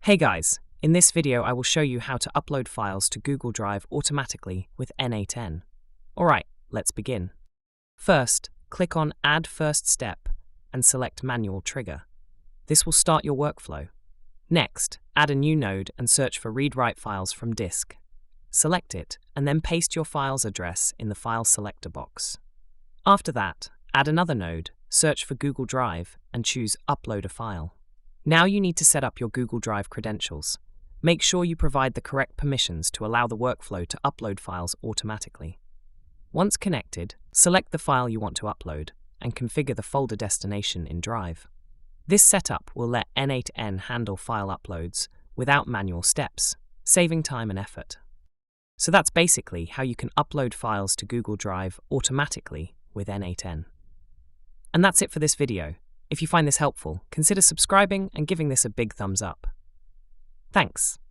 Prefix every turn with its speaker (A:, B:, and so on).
A: Hey guys, in this video I will show you how to upload files to Google Drive automatically with N8N. Alright, let's begin. First, click on Add First Step and select Manual Trigger. This will start your workflow. Next, add a new node and search for read-write files from disk. Select it and then paste your file's address in the File Selector box. After that, add another node, search for Google Drive and choose Upload a File. Now you need to set up your Google Drive credentials. Make sure you provide the correct permissions to allow the workflow to upload files automatically. Once connected, select the file you want to upload and configure the folder destination in Drive. This setup will let N8N handle file uploads without manual steps, saving time and effort. So that's basically how you can upload files to Google Drive automatically with N8N. And that's it for this video. If you find this helpful, consider subscribing and giving this a big thumbs up. Thanks.